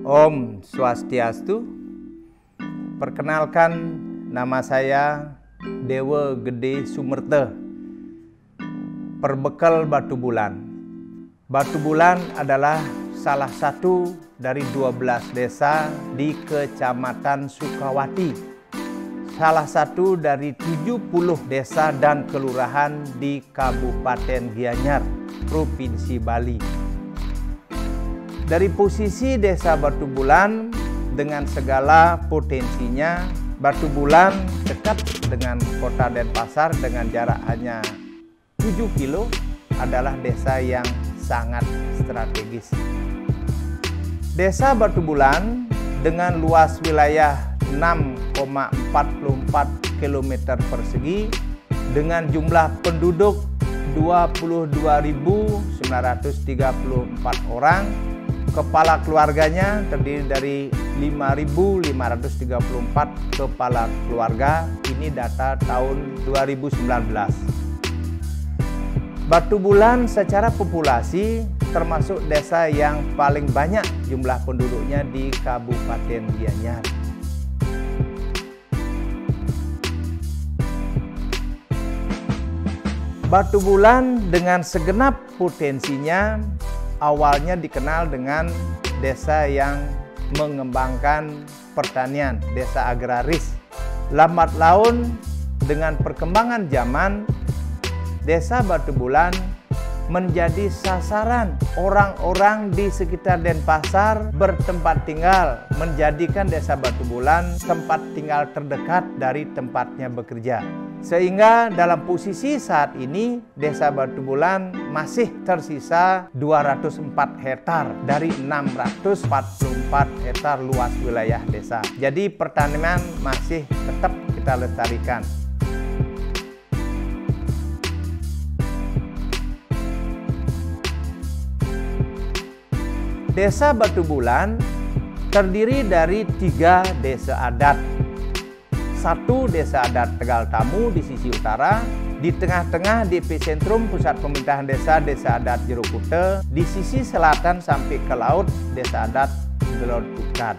Om Swastiastu. Perkenalkan, nama saya Dewa Gede Sumerta, perbekal Batu Bulan. Batu Bulan adalah salah satu dari 12 desa di Kecamatan Sukawati, salah satu dari 70 desa dan kelurahan di Kabupaten Gianyar, Provinsi Bali. Dari posisi desa Batu Bulan dengan segala potensinya, Batu Bulan dekat dengan kota Denpasar dengan jarak hanya 7 kilo adalah desa yang sangat strategis. Desa Batu Bulan dengan luas wilayah 6,44 km persegi dengan jumlah penduduk 22.934 orang. Kepala keluarganya terdiri dari 5.534 kepala keluarga. Ini data tahun 2019. Batu Bulan secara populasi termasuk desa yang paling banyak jumlah penduduknya di Kabupaten Gianyar. Batu Bulan dengan segenap potensinya awalnya dikenal dengan desa yang mengembangkan pertanian, desa agraris. Lambat laun dengan perkembangan zaman, desa Batu Bulan menjadi sasaran orang-orang di sekitar Denpasar bertempat tinggal, menjadikan desa Batu Bulan tempat tinggal terdekat dari tempatnya bekerja. Sehingga dalam posisi saat ini, desa Batu Bulan masih tersisa 204 hektar dari 644 hektar luas wilayah desa. Jadi pertanian masih tetap kita lestarikan. Desa Batu Bulan terdiri dari 3 desa adat. Satu desa adat Tegal Tamu di sisi utara, di tengah-tengah di epicentrum pusat pemerintahan desa adat Jero Kute, di sisi selatan sampai ke laut desa adat Gelod Ukat.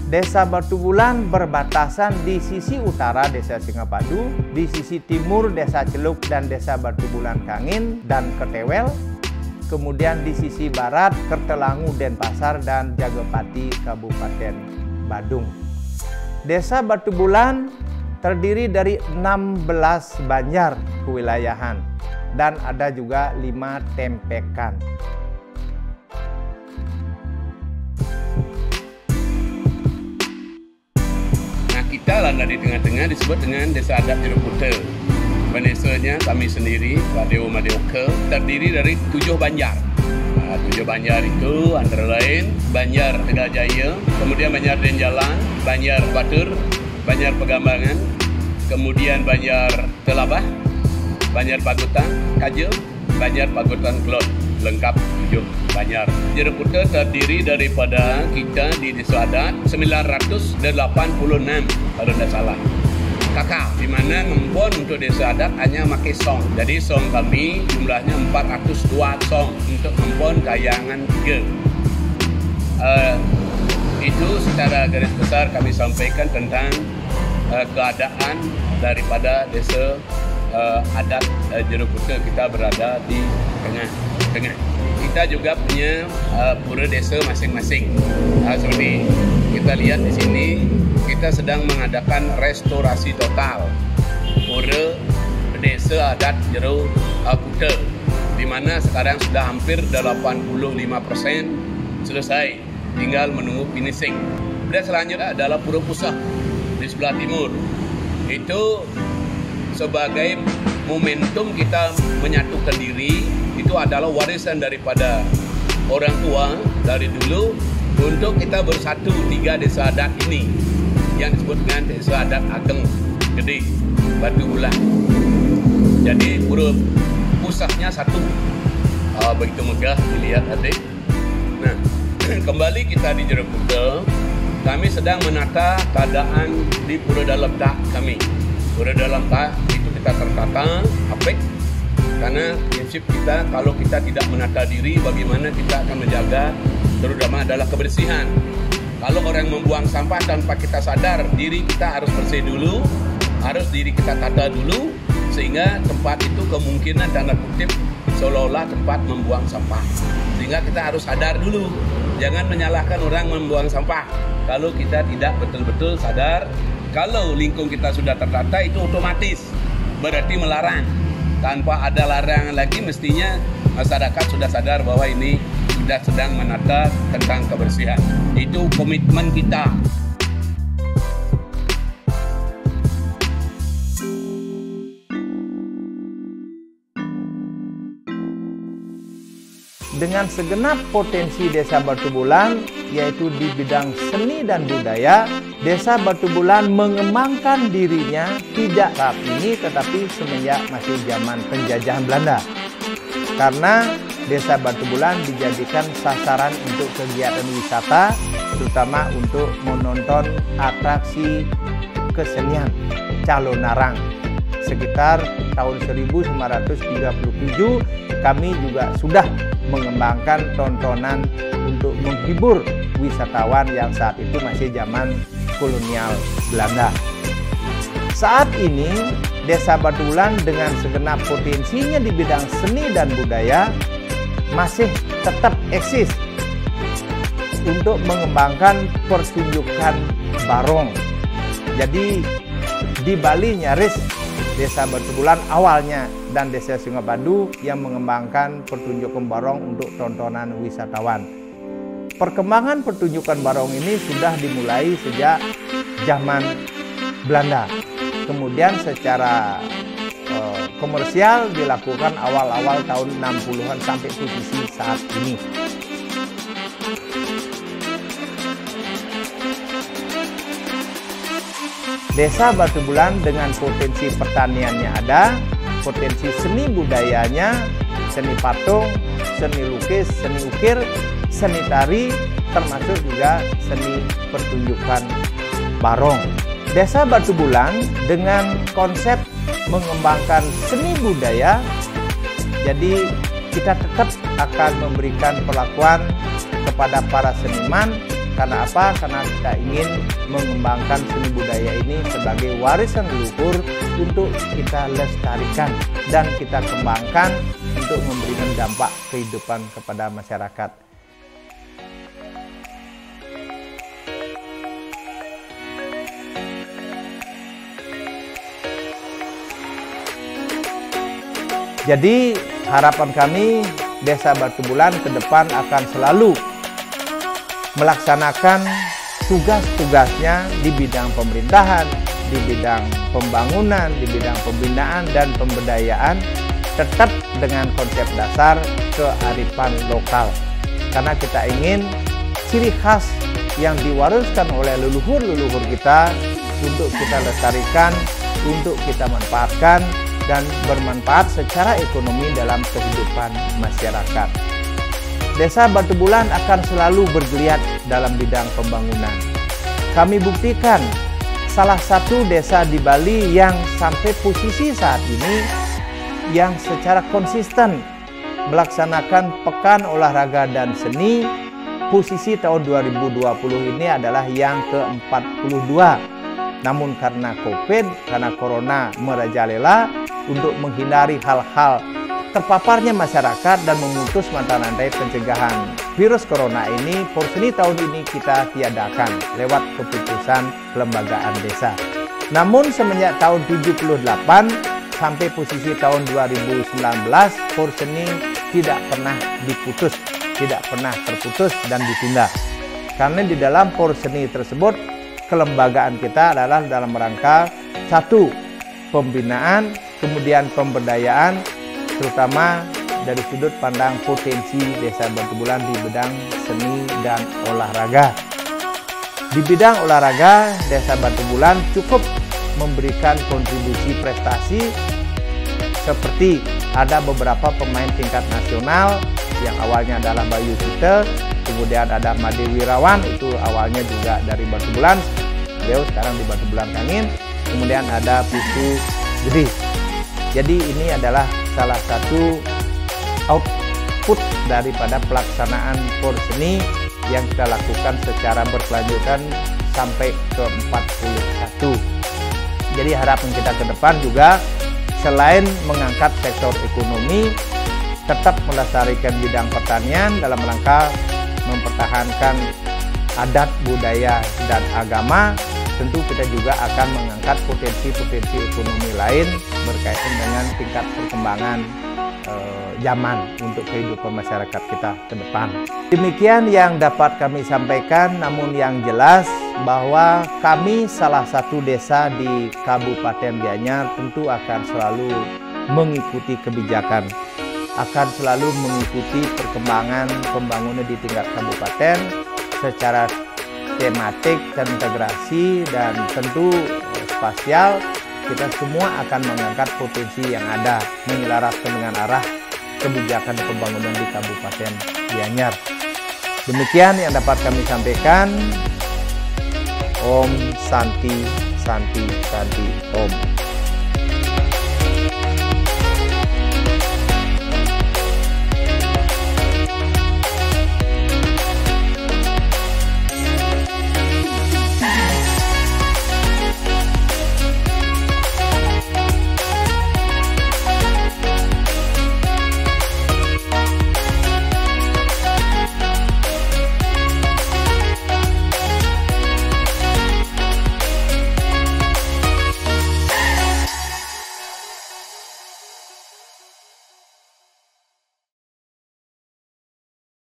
Desa Batu Bulan berbatasan di sisi utara desa Singapadu, di sisi timur desa Celuk dan desa Batu Bulan Kangin dan Ketewel, kemudian di sisi barat Kertelangu Denpasar dan Jagapati Kabupaten Badung. Desa Batu Bulan terdiri dari 16 banjar kewilayahan dan ada juga 5 tempekan. Nah, kita landa di tengah-tengah disebut dengan desa adat Jero Kute. Desanya kami sendiri, Pak Dewa Madeoke, terdiri dari 7 banjar. 7 banjar itu antara lain Banjar Tegal Jaya, kemudian Banjar Denjalan, Banjar Batur, Banjar Pegambangan, kemudian Banjar Telabah, Banjar Pagutan Kaje, Banjar Pagutan Kelot. Lengkap 7 banjar. Jero Kute terdiri daripada kita di desa adat 986 kalau tidak salah. Kakak, di mana ngempon untuk desa adat hanya pakai song. Jadi song kami jumlahnya 402 song untuk ngempon kayangan 3. Itu secara garis besar kami sampaikan tentang keadaan daripada desa adat Jero Kute. Kita berada di tengah. Kita juga punya pura desa masing-masing. Seperti kita lihat di sini, kita sedang mengadakan restorasi total pura desa adat Jero Kute, di mana sekarang sudah hampir 85% selesai, tinggal menunggu finishing. Dan selanjutnya adalah pura pusat di sebelah timur. Itu sebagai momentum kita menyatukan diri, itu adalah warisan daripada orang tua dari dulu untuk kita bersatu 3 desa adat ini yang disebut dengan desa adat Ageng Gede Batu Bulan. Jadi pura pusatnya satu. Begitu megah dilihat adik. Nah, kembali kita di Jero Kute, kami sedang menata keadaan di pura dalam tak kami. Pura dalam tak itu kita tertata apik, karena prinsip kita kalau kita tidak menata diri, bagaimana kita akan menjaga terutama adalah kebersihan. Kalau orang membuang sampah tanpa kita sadar, diri kita harus bersih dulu, harus diri kita tata dulu, sehingga tempat itu kemungkinan tanda kutip seolah-olah tempat membuang sampah. Sehingga kita harus sadar dulu, jangan menyalahkan orang membuang sampah. Kalau kita tidak betul-betul sadar, kalau lingkung kita sudah tertata itu otomatis berarti melarang. Tanpa ada larangan lagi, mestinya masyarakat sudah sadar bahwa ini sudah sedang menata tentang kebersihan. Itu komitmen kita. Dengan segenap potensi Desa Batu Bulan, yaitu di bidang seni dan budaya, Desa Batu Bulan mengembangkan dirinya tidak saat ini, tetapi semenjak masih zaman penjajahan Belanda. Karena Desa Batu Bulan dijadikan sasaran untuk kegiatan wisata, terutama untuk menonton atraksi kesenian Calon Narang. Sekitar tahun 1937 kami juga sudah mengembangkan tontonan untuk menghibur wisatawan yang saat itu masih zaman kolonial Belanda. Saat ini Desa Batu Bulan dengan segenap potensinya di bidang seni dan budaya masih tetap eksis untuk mengembangkan pertunjukan barong. Jadi di Bali nyaris Desa Batu Bulan awalnya dan Desa Singapadu yang mengembangkan pertunjukan barong untuk tontonan wisatawan. Perkembangan pertunjukan barong ini sudah dimulai sejak zaman Belanda. Kemudian secara komersial dilakukan awal-awal tahun 60-an sampai posisi saat ini. Desa Batu Bulan dengan potensi pertaniannya ada, potensi seni budayanya, seni patung, seni lukis, seni ukir, seni tari, termasuk juga seni pertunjukan barong. Desa Batu Bulan dengan konsep mengembangkan seni budaya, jadi kita tetap akan memberikan perlakuan kepada para seniman. Karena apa? Karena kita ingin mengembangkan seni budaya ini sebagai warisan leluhur untuk kita lestarikan dan kita kembangkan untuk memberikan dampak kehidupan kepada masyarakat. Jadi harapan kami Desa Batu Bulan ke depan akan selalu melaksanakan tugas-tugasnya di bidang pemerintahan, di bidang pembangunan, di bidang pembinaan dan pemberdayaan, tetap dengan konsep dasar kearifan lokal. Karena kita ingin ciri khas yang diwariskan oleh leluhur-leluhur kita untuk kita lestarikan, untuk kita manfaatkan dan bermanfaat secara ekonomi dalam kehidupan masyarakat. Desa Batu Bulan akan selalu bergeliat dalam bidang pembangunan. Kami buktikan salah satu desa di Bali yang sampai posisi saat ini yang secara konsisten melaksanakan Pekan Olahraga dan Seni, posisi tahun 2020 ini adalah yang ke-42. Namun karena COVID, karena Corona merajalela, untuk menghindari hal-hal terpaparnya masyarakat dan memutus mata rantai pencegahan virus corona ini, Porseni tahun ini kita tiadakan lewat keputusan kelembagaan desa. Namun semenjak tahun 78 sampai posisi tahun 2019, Porseni tidak pernah diputus, tidak pernah terputus dan ditunda. Karena di dalam Porseni tersebut, kelembagaan kita adalah dalam rangka satu, pembinaan, kemudian pemberdayaan, terutama dari sudut pandang potensi Desa Batu Bulan di bidang seni dan olahraga. Di bidang olahraga, Desa Batu Bulan cukup memberikan kontribusi prestasi seperti ada beberapa pemain tingkat nasional yang awalnya adalah Bayu Site, kemudian ada Made Wirawan, itu awalnya juga dari Batu Bulan, beliau sekarang di Batu Bulan Kangin, kemudian ada Pisu Gede. Jadi ini adalah salah satu output daripada pelaksanaan Porseni yang kita lakukan secara berkelanjutan sampai ke 41. Jadi harapan kita ke depan juga selain mengangkat sektor ekonomi, tetap melestarikan bidang pertanian dalam rangka mempertahankan adat, budaya, dan agama. Tentu kita juga akan mengangkat potensi-potensi ekonomi lain berkaitan dengan tingkat perkembangan zaman untuk kehidupan masyarakat kita ke depan. Demikian yang dapat kami sampaikan, namun yang jelas bahwa kami salah satu desa di Kabupaten Gianyar tentu akan selalu mengikuti kebijakan, akan selalu mengikuti perkembangan pembangunan di tingkat kabupaten secara tematik, terintegrasi, dan tentu spasial. Kita semua akan mengangkat potensi yang ada, menyelaraskan dengan arah kebijakan pembangunan di Kabupaten Gianyar. Demikian yang dapat kami sampaikan. Om Santi Santi Santi Om.